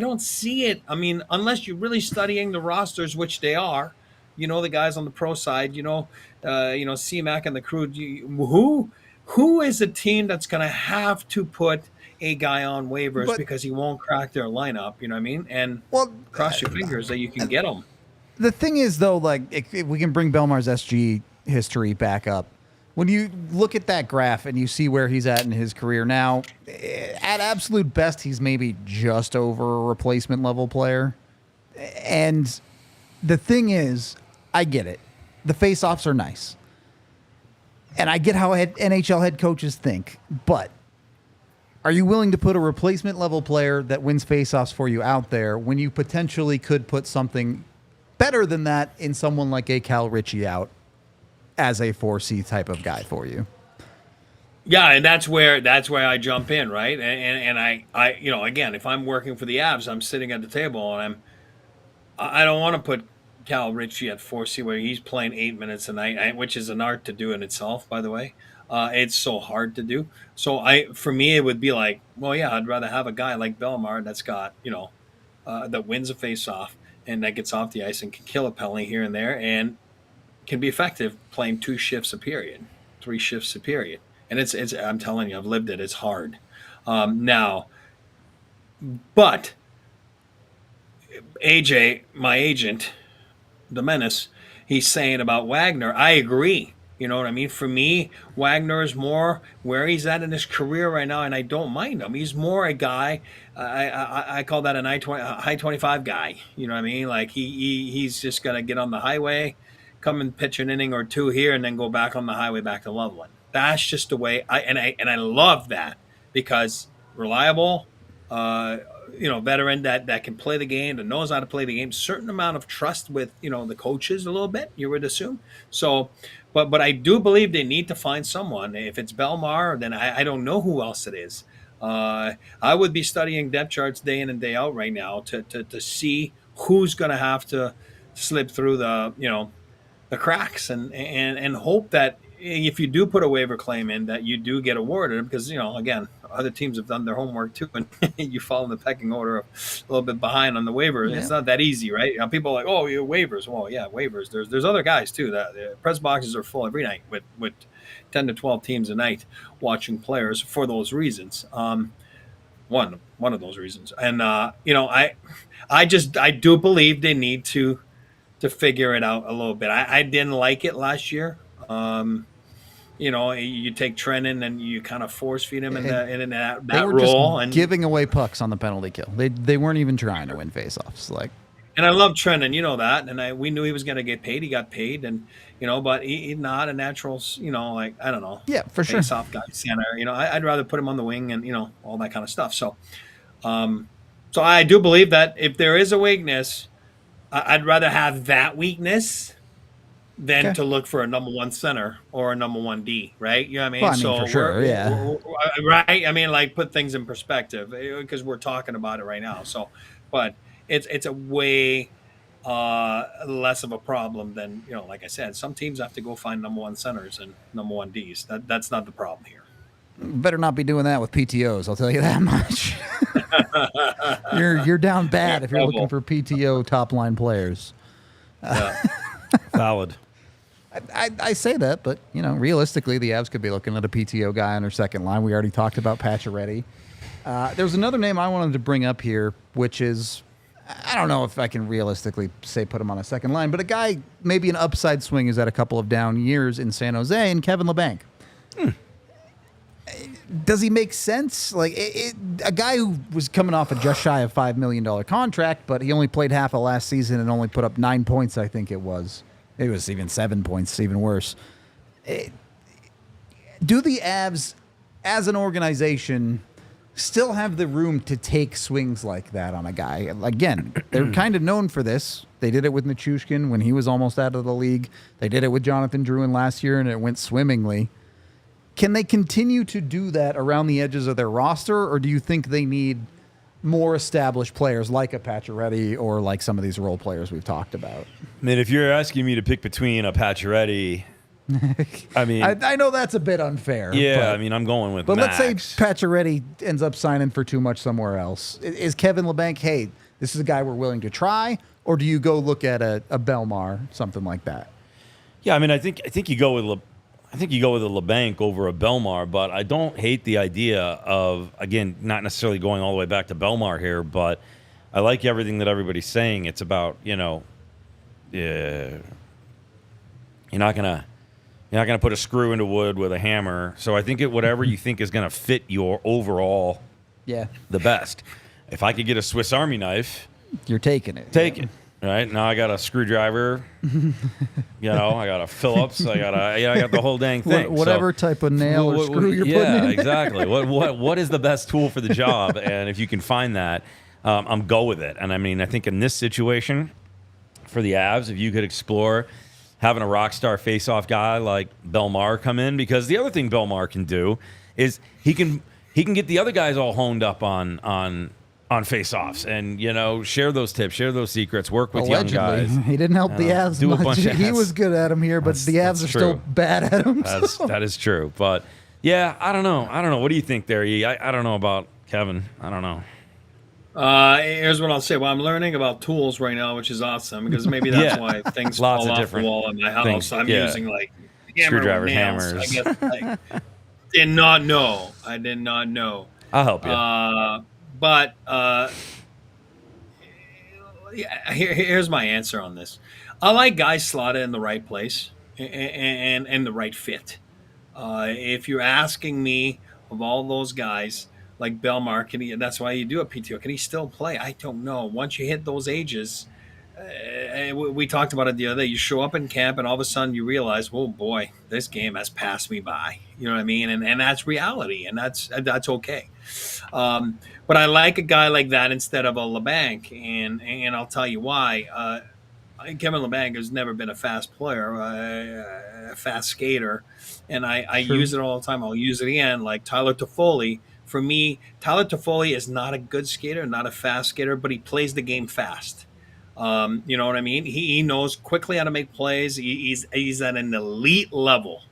don't see it. I mean, unless you're really studying the rosters, which they are, the guys on the pro side, C-Mac and the crew. Who is a team that's going to have to put a guy on waivers because he won't crack their lineup? You know what I mean? And cross your fingers that you can get him. The thing is, though, like if we can bring Bellemar's SG history back up, when you look at that graph and you see where he's at in his career now, at absolute best, he's maybe just over a replacement level player. And the thing is, I get it. The face-offs are nice. And I get how NHL head coaches think. But are you willing to put a replacement level player that wins face-offs for you out there when you potentially could put something better than that in someone like a Cal Ritchie out as a 4C type of guy for you? Yeah, and that's where I jump in, right? And I again, if I'm working for the Avs, I'm sitting at the table and I don't want to put Cal Ritchie at 4C where he's playing 8 minutes a night, which is an art to do in itself, by the way. It's so hard to do. So for me, it would be like, well, yeah, I'd rather have a guy like Bellemare that's got, that wins a face-off and that gets off the ice and can kill a penalty here and there and can be effective playing 2 shifts a period, 3 shifts a period. And it's I'm telling you, I've lived it. It's hard. Now, but AJ, my agent, the Menace, he's saying about Wagner, I agree. You know what I mean? For me, Wagner is more where he's at in his career right now, and I don't mind him. He's more a guy, I call that a high 25 guy. You know what I mean? Like he's just going to get on the highway, come and pitch an inning or 2 here, and then go back on the highway back to Loveland. That's just the way I love that because reliable, veteran that can play the game, that knows how to play the game, certain amount of trust with, the coaches a little bit, you would assume. So, but I do believe they need to find someone. If it's Bellemare, then I don't know who else it is. I would be studying depth charts day in and day out right now to see who's going to have to slip through the cracks and hope that if you do put a waiver claim in that you do get awarded because, again, other teams have done their homework too, and you fall in the pecking order of a little bit behind on the waivers. Yeah. It's not that easy, right? People are like, oh, you waivers. Well, yeah, waivers. There's other guys too. That press boxes are full every night with 10 to 12 teams a night watching players for those reasons. One of those reasons, and I do believe they need to figure it out a little bit. I didn't like it last year. You take Trennan and you kind of force feed him in that role, and giving away pucks on the penalty kill. They weren't even trying to win faceoffs. And I love Trennan, you know that, and we knew he was going to get paid. He got paid, and but he's not a natural, I don't know. Yeah, for sure. Face-off guy, center. I'd rather put him on the wing and all that kind of stuff. So, so I do believe that if there is a weakness, I'd rather have that weakness than to look for a number one center or a number one D, right? You know what I mean? Well, I mean, for sure, yeah. Right? I mean, put things in perspective because we're talking about it right now. So, but it's a way less of a problem than, like I said, some teams have to go find number one centers and number one Ds. That's not the problem here. Better not be doing that with PTOs, I'll tell you that much. You're down bad if you're looking for PTO top line players. Valid. I say that, but realistically, the Avs could be looking at a PTO guy on their second line. We already talked about Pacioretty. There's another name I wanted to bring up here, which is, I don't know if I can realistically say put him on a second line, but a guy, maybe an upside swing, is at a couple of down years in San Jose, and Kevin Labanc. Does he make sense? A guy who was coming off a just shy of $5 million contract, but he only played half of last season and only put up 9 points, I think it was. It was even 7 points, even worse. Do the Avs, as an organization, still have the room to take swings like that on a guy? Again, they're kind of known for this. They did it with Nichushkin when he was almost out of the league. They did it with Jonathan Drouin last year, and it went swimmingly. Can they continue to do that around the edges of their roster, or do you think they need more established players like a Pacioretty or like some of these role players we've talked about? I mean, if you're asking me to pick between a Pacioretty, I mean, I know that's a bit unfair. Yeah, I mean, I'm going with Max. Let's say Pacioretty ends up signing for too much somewhere else. Is Kevin Labanc, hey, this is a guy we're willing to try, or do you go look at a Belmar, something like that? Yeah, I mean, I think you go with a Labanc over a Belmar, but I don't hate the idea of, again, not necessarily going all the way back to Belmar here, but I like everything that everybody's saying. It's about, you're not gonna put a screw into wood with a hammer. So I think whatever you think is gonna fit your overall, the best. If I could get a Swiss Army knife, you're taking it. Take it. Right now, I got a screwdriver. I got a Phillips. I got the whole dang thing. Whatever type of nail or screw you're putting in. Yeah, exactly. What is the best tool for the job? And if you can find that, go with it. And I mean, I think in this situation, for the Avs, if you could explore having a rock star face-off guy like Belmar come in, because the other thing Belmar can do is he can get the other guys all honed up on face-offs and, share those tips, share those secrets, work with young guys. He didn't help the Avs much. He was good at them here, but the Avs are still bad at him. That is true. But, yeah, I don't know. What do you think there, E? I don't know about Kevin. I don't know. Here's what I'll say. Well, I'm learning about tools right now, which is awesome, because maybe that's why things fall off the wall in my house. Things, I'm using, screwdrivers, hammers. I guess I did not know. I'll help you. But here's my answer on this. I like guys slotted in the right place and the right fit. If you're asking me, of all those guys, like Belmar, that's why you do a PTO. Can he still play? I don't know. Once you hit those ages, we talked about it the other day. You show up in camp, and all of a sudden you realize, oh boy, this game has passed me by. You know what I mean? And that's reality, and that's okay. But I like a guy like that instead of a Labanc, and I'll tell you why. Kevin Labanc has never been a fast player, a fast skater, and I use it all the time. I'll use it again, like Tyler Toffoli. For me, Tyler Toffoli is not a good skater, not a fast skater, but he plays the game fast. You know what I mean? He knows quickly how to make plays. He's at an elite level,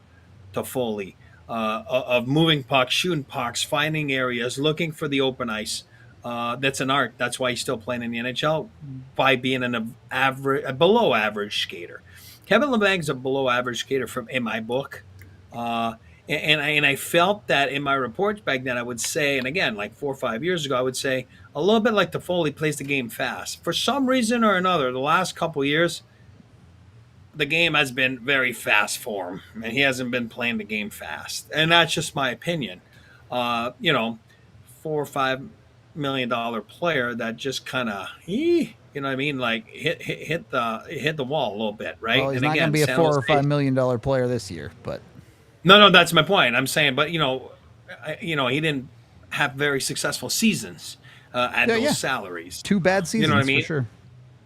Toffoli. of moving pucks, shooting pucks, finding areas, looking for the open ice. That's an art. That's why he's still playing in the NHL by being a below average skater. Kevin Labanc's a below average skater in my book. And I felt that in my reports back then, I would say, and again, like 4 or 5 years ago, I would say a little bit like Toffoli plays the game fast. For some reason or another, the last couple of years, the game has been very fast for him, and he hasn't been playing the game fast. And that's just my opinion. $4 or $5 million player that just kind of, you know what I mean, like hit the wall a little bit, right? Well, he's and not going to be a $4 or $5 million player this year, but no, that's my point. I'm saying, but he didn't have very successful seasons at those salaries. 2 bad seasons, you know what I mean? For sure.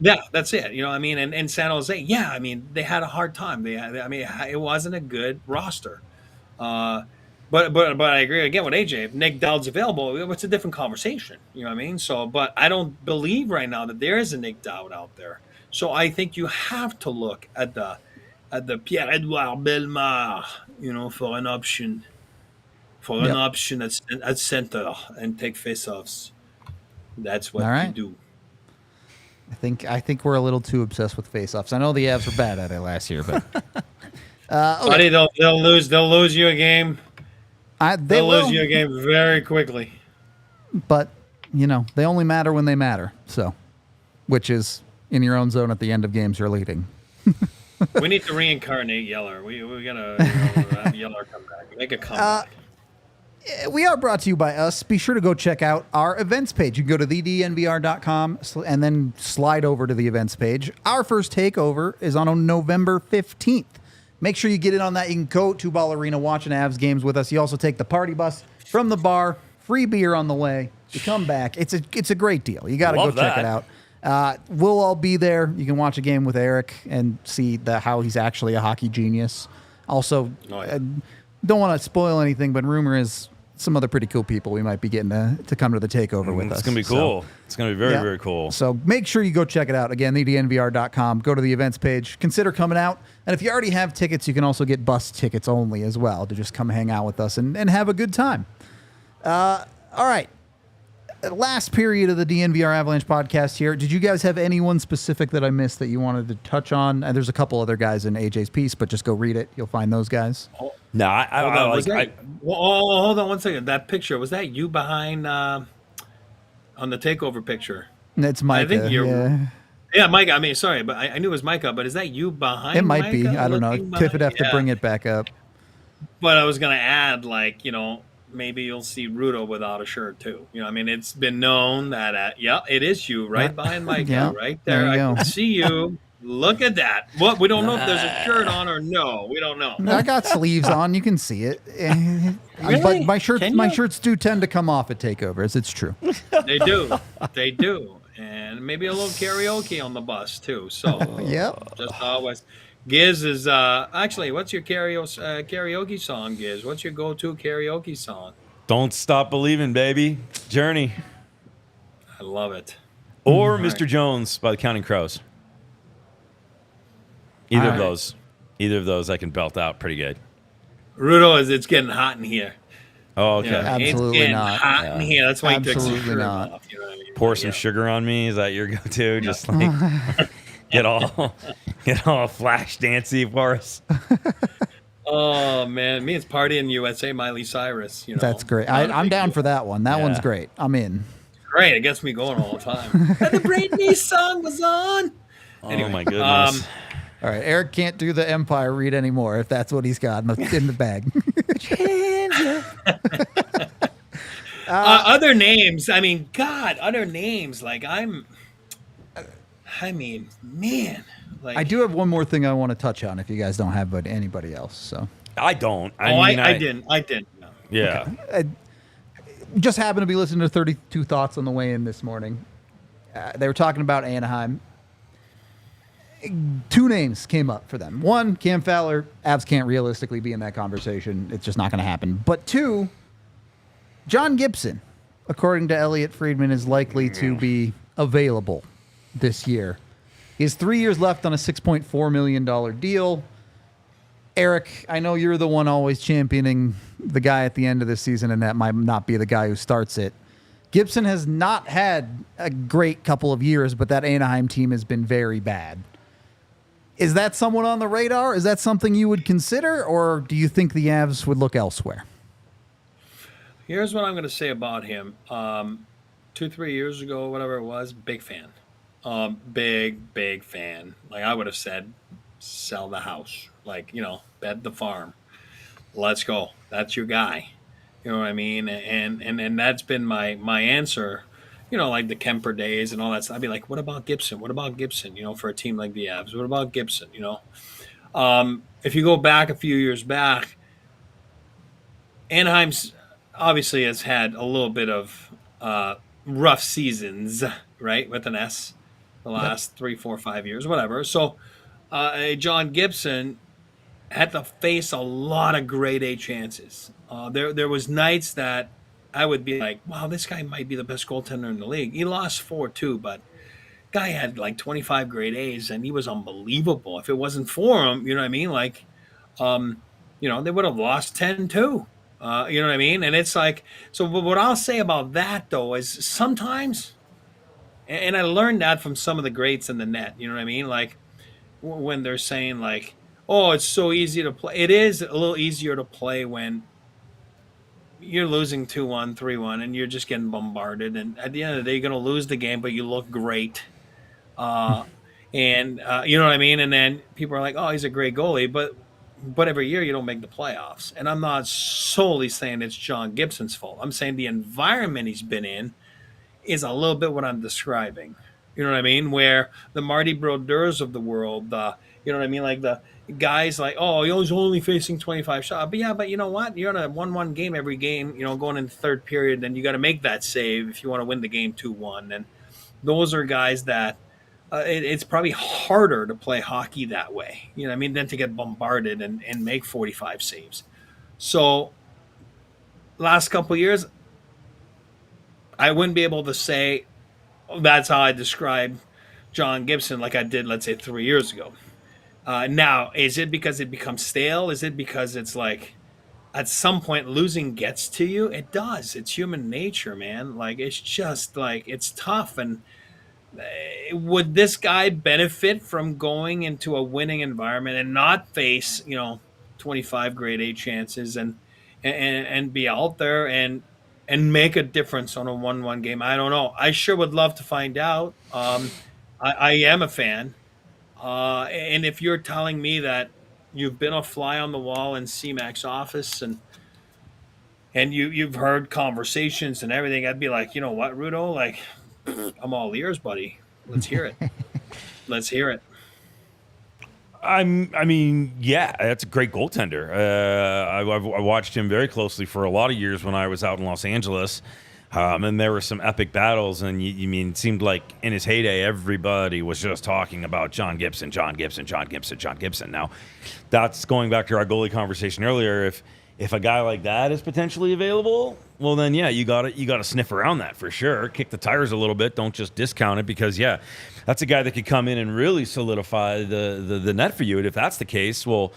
Yeah, that's it. You know what I mean? And San Jose, they had a hard time. It wasn't a good roster. But I agree again with AJ. If Nick Dowd's available, it's a different conversation. You know what I mean? So, but I don't believe right now that there is a Nick Dowd out there. So I think you have to look at the Pierre-Edouard Bellemare, for an option. An option at center and take faceoffs. That's what you do. I think we're a little too obsessed with faceoffs. I know the Avs were bad at it last year, but buddy, they'll lose you a game. They'll lose you a game very quickly. But they only matter when they matter. So, which is in your own zone at the end of games you're leading. We need to reincarnate Yeller. We gotta have Yeller come back, make a comeback. We are brought to you by us. Be sure to go check out our events page. You can go to thednvr.com and then slide over to the events page. Our first takeover is on November 15th. Make sure you get in on that. You can go to Ball Arena, watch an Avs games with us. You also take the party bus from the bar, free beer on the way. You come back. It's a great deal. You got to go check it out. We'll all be there. You can watch a game with Eric and see how he's actually a hockey genius. Also, don't want to spoil anything, but rumor is some other pretty cool people we might be getting to come to the takeover with us. It's going to be cool. It's going to be very, very cool. So make sure you go check it out. Again, thednvr.com. Go to the events page. Consider coming out. And if you already have tickets, you can also get bus tickets only as well to just come hang out with us and have a good time. All right. Last period of the DNVR Avalanche podcast here. Did you guys have anyone specific that I missed that you wanted to touch on? And there's a couple other guys in AJ's piece, but just go read it. You'll find those guys. No, hold on one second. That picture, was that you behind on the takeover picture? It's Micah. I think yeah, Micah. I mean, sorry, but I knew it was Micah. But is that you behind? It might Micah, be. I don't know. Tiff would have to bring it back up. But I was gonna add, maybe you'll see Rudo without a shirt too. I mean, it's been known that it is you right behind Micah, right there. I can see you. Look at that. We don't know if there's a shirt on or no. We don't know. I got sleeves on. You can see it. Really? But my shirts do tend to come off at takeovers. It's true. They do. And maybe a little karaoke on the bus too. So just always. Giz is actually. What's your karaoke song, Giz? What's your go-to karaoke song? Don't Stop Believing, baby. Journey. I love it. Or Mr. Jones by the Counting Crows. Either of those I can belt out pretty good. Rudo, it's getting hot in here. Oh, okay. Absolutely it's not. Hot in here. That's why he takes his shirt not. off. You know what I mean? Pour some sugar on me. Is that your go-to? Just get all flash dancey for us. Oh man, me it's Party in USA, Miley Cyrus. That's great. I'm down for that one. That one's great. I'm in. Great, it gets me going all the time. And the Britney song was on. Anyway, oh my goodness. All right, Eric can't do the Empire read anymore if that's what he's got in the bag. Other names. I mean, God, other names. Man. I do have one more thing I want to touch on if you guys don't have anybody else. So I don't. I didn't. No. Yeah. Okay. Just happened to be listening to 32 Thoughts on the way in this morning. They were talking about Anaheim. 2 names came up for them. 1, Cam Fowler. Avs can't realistically be in that conversation. It's just not going to happen. But 2, John Gibson, according to Elliot Friedman, is likely to be available this year. He has 3 years left on a $6.4 million deal. Eric, I know you're the one always championing the guy at the end of the season, and that might not be the guy who starts it. Gibson has not had a great couple of years, but that Anaheim team has been very bad. Is that someone on the radar? Is that something you would consider, or do you think the Avs would look elsewhere? Here's what I'm going to say about him. 2-3 years ago, whatever it was, big fan. Big fan. Like I would have said, sell the house. Like, bet the farm. Let's go. That's your guy. You know what I mean? And that's been my answer. Like the Kemper days and all that stuff. I'd be like, what about Gibson? What about Gibson? For a team like the Avs, what about Gibson? If you go back a few years back, Anaheim's obviously has had a little bit of rough seasons, right? With an S, the last 3, 4, 5 years, whatever. So John Gibson had to face a lot of grade A chances. There was nights that I would be like, wow, this guy might be the best goaltender in the league. He lost 4-2, but guy had like 25 grade A's, and he was unbelievable. If it wasn't for him, you know what I mean? Like, they would have lost 10-2. You know what I mean? And it's like, so what I'll say about that, though, is sometimes, and I learned that from some of the greats in the net, you know what I mean? Like, when they're saying, like, oh, it's so easy to play. It is a little easier to play when you're losing 2-1, 3-1, and you're just getting bombarded. And at the end of the day, you're going to lose the game, but you look great. You know what I mean? And then people are like, oh, he's a great goalie. But every year you don't make the playoffs. And I'm not solely saying it's John Gibson's fault. I'm saying the environment he's been in is a little bit what I'm describing. You know what I mean? Where the Marty Brodeurs of the world, you know what I mean? Like the guys like, oh, he's only facing 25 shots. But you know what? You're in a 1-1 game every game, going into the third period, and you got to make that save if you want to win the game 2-1. And those are guys that it's probably harder to play hockey that way, you know what I mean, than to get bombarded and make 45 saves. So last couple of years, I wouldn't be able to say that's how I describe John Gibson like I did, let's say, 3 years ago. Now, is it because it becomes stale? Is it because it's like at some point losing gets to you? It does. It's human nature, man. Like, it's just like, it's tough. And would this guy benefit from going into a winning environment and not face, 25 grade A chances and be out there and make a difference on a 1-1 game? I don't know. I sure would love to find out. I am a fan. And if you're telling me that you've been a fly on the wall in C-Mac's office and you've heard conversations and everything, I'd be like, you know what, Rudo? Like, I'm all ears, buddy. Let's hear it. Let's hear it. I mean, yeah, that's a great goaltender. I watched him very closely for a lot of years when I was out in Los Angeles. And there were some epic battles, and it seemed like in his heyday, everybody was just talking about John Gibson. Now, that's going back to our goalie conversation earlier. If a guy like that is potentially available, well, then yeah, you got to sniff around that for sure. Kick the tires a little bit. Don't just discount it, because yeah, that's a guy that could come in and really solidify the net for you. And if that's the case, well,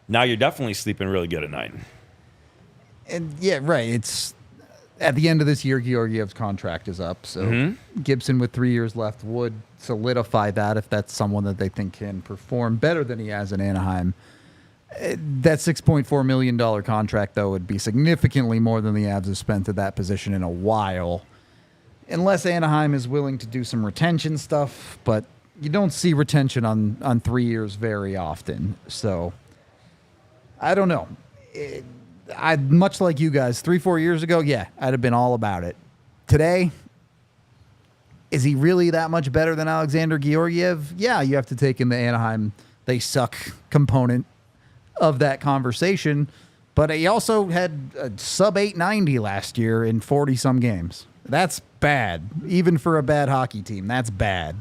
now you're definitely sleeping really good at night. And yeah, right. It's at the end of this year, Georgiev's contract is up. So Gibson with 3 years left would solidify that if that's someone that they think can perform better than he has in Anaheim. That $6.4 million contract, though, would be significantly more than the Avs have spent at that position in a while. Unless Anaheim is willing to do some retention stuff, but you don't see retention on 3 years very often. So I don't know. Much like you guys, 3-4 years ago, yeah, I'd have been all about it. Today, is he really that much better than Alexander Georgiev? Yeah, you have to take in the Anaheim they suck component of that conversation, but he also had a sub 890 last year in 40-some games. That's bad. Even for a bad hockey team, that's bad.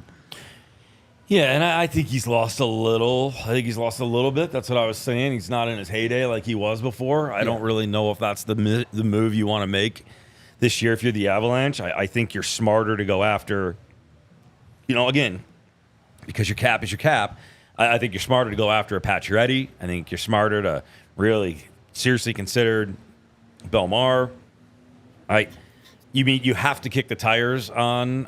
Yeah, and I think he's lost a little. I think he's lost a little bit. That's what I was saying. He's not in his heyday like he was before. I don't really know if that's the move you want to make this year if you're the Avalanche. I think you're smarter to go after, again, because your cap is your cap. I think you're smarter to go after a Pacioretty. I think you're smarter to really seriously consider Bellemare. You mean you have to kick the tires on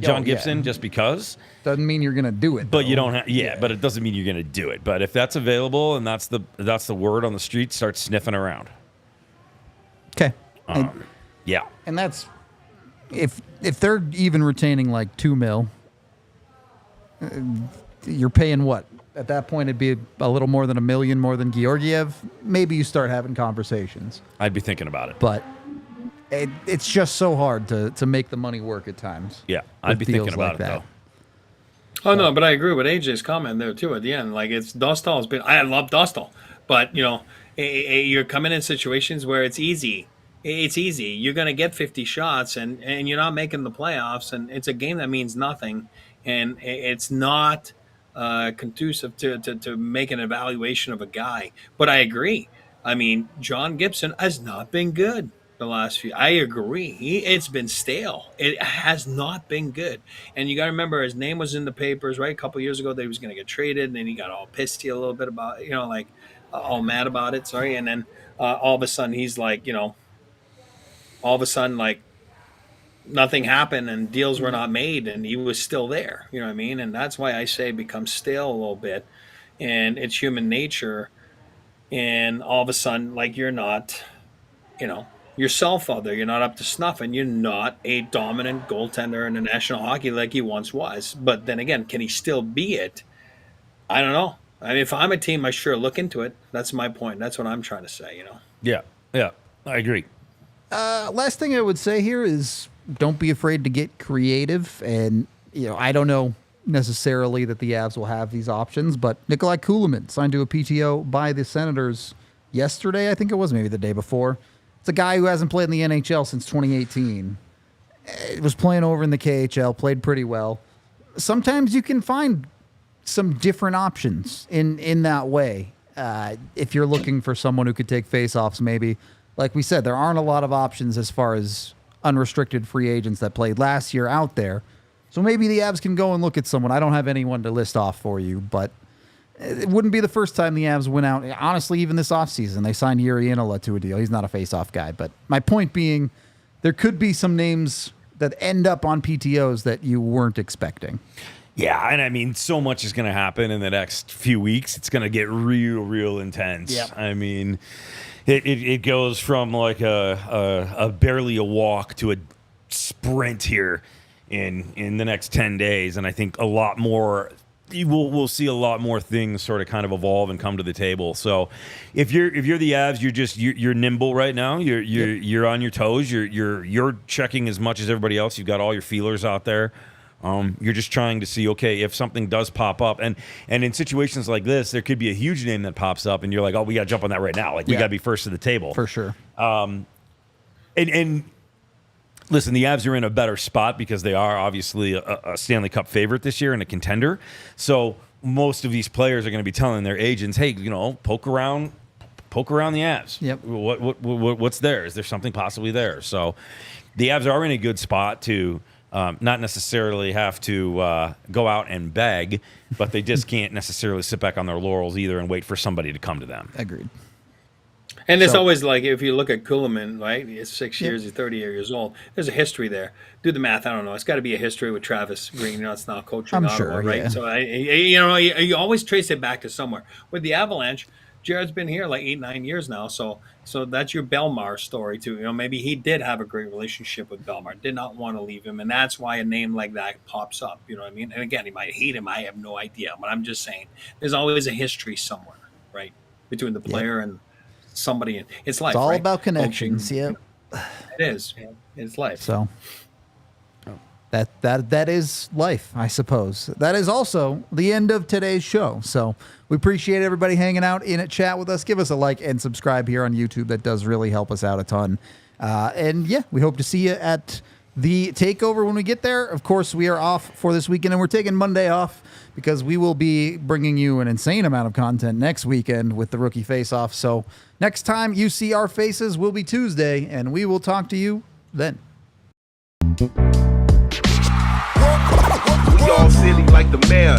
John Gibson just because? Doesn't mean you're going to do it. But you don't have, but it doesn't mean you're going to do it. But if that's available and that's the word on the street, start sniffing around. Okay. Yeah. And that's if they're even retaining like $2 million, you're paying what? At that point, it'd be a little more than $1 million more than Georgiev. Maybe you start having conversations. I'd be thinking about it. But it's just so hard to make the money work at times. Yeah, I'd be thinking about it, though. Oh, no, but I agree with AJ's comment there, too, at the end. Like, Dostal's been – I love Dostal. But, you're coming in situations where it's easy. It's easy. You're going to get 50 shots, and you're not making the playoffs, and it's a game that means nothing. And it's not conducive to make an evaluation of a guy. But I agree. I mean, John Gibson has not been good the last few. I agree. It's been stale. It has not been good. And you got to remember, his name was in the papers, right? A couple of years ago that he was going to get traded, and then he got all pissy a little bit about, all mad about it. Sorry. And then all of a sudden he's like, nothing happened and deals were not made, and he was still there. You know what I mean? And that's why I say it becomes stale a little bit, and it's human nature. And all of a sudden, like, you're not, yourself out there. You're not up to snuff, and you're not a dominant goaltender in the National Hockey like he once was. But then again, can he still be it? I don't know. I mean, if I'm a team, I sure look into it. That's my point. That's what I'm trying to say, Yeah, I agree. Last thing I would say here is don't be afraid to get creative. And, I don't know necessarily that the Avs will have these options, but Nikolai Kulemin signed to a PTO by the Senators yesterday, I think it was, maybe the day before. It's a guy who hasn't played in the NHL since 2018. It was playing over in the KHL, played pretty well. Sometimes you can find some different options in that way. If you're looking for someone who could take faceoffs, maybe. Like we said, there aren't a lot of options as far as unrestricted free agents that played last year out there. So maybe the Avs can go and look at someone. I don't have anyone to list off for you, but it wouldn't be the first time the Avs went out. Honestly, even this offseason, they signed Yuri Inola to a deal. He's not a face-off guy. But my point being, there could be some names that end up on PTOs that you weren't expecting. Yeah, and I mean, so much is going to happen in the next few weeks. It's going to get real intense. Yep. I mean, it goes from like a barely a walk to a sprint here in the next 10 days. And I think a lot more... We'll see a lot more things sort of kind of evolve and come to the table. So, if you're the Avs, you're nimble right now. You're on your toes. You're checking as much as everybody else. You've got all your feelers out there. You're just trying to see, okay, if something does pop up, and in situations like this, there could be a huge name that pops up, and you're like, oh, we got to jump on that right now. Like we got to be first to the table for sure. And listen, the Avs are in a better spot because they are obviously a Stanley Cup favorite this year and a contender. So most of these players are going to be telling their agents, hey, poke around the Avs. Yep. What's there? Is there something possibly there? So the Avs are in a good spot to not necessarily have to go out and beg, but they just can't necessarily sit back on their laurels either and wait for somebody to come to them. Agreed. And it's always like, if you look at Kulemin, right? He's 6 years, he's 30 years old. There's a history there. Do the math. I don't know. It's got to be a history with Travis Green. It's not coaching Ottawa, sure, right? Yeah. So you always trace it back to somewhere. With the Avalanche, Jared's been here like 8-9 years now. So that's your Bellemare story too. Maybe he did have a great relationship with Bellemare, did not want to leave him, and that's why a name like that pops up. You know what I mean? And again, he might hate him. I have no idea, but I'm just saying, there's always a history somewhere, right, between the player and somebody. It's life. It's all right? about connections. Yeah, it is. It's life. So that is life, I suppose. That is also the end of today's show. So we appreciate everybody hanging out in a chat with us. Give us a like and subscribe here on YouTube. That does really help us out a ton. And yeah, we hope to see you at the takeover when we get there. Of course, we are off for this weekend, and we're taking Monday off because we will be bringing you an insane amount of content next weekend with the Rookie Face-Off. So next time you see our faces will be Tuesday, and we will talk to you then. We all silly like the mayor.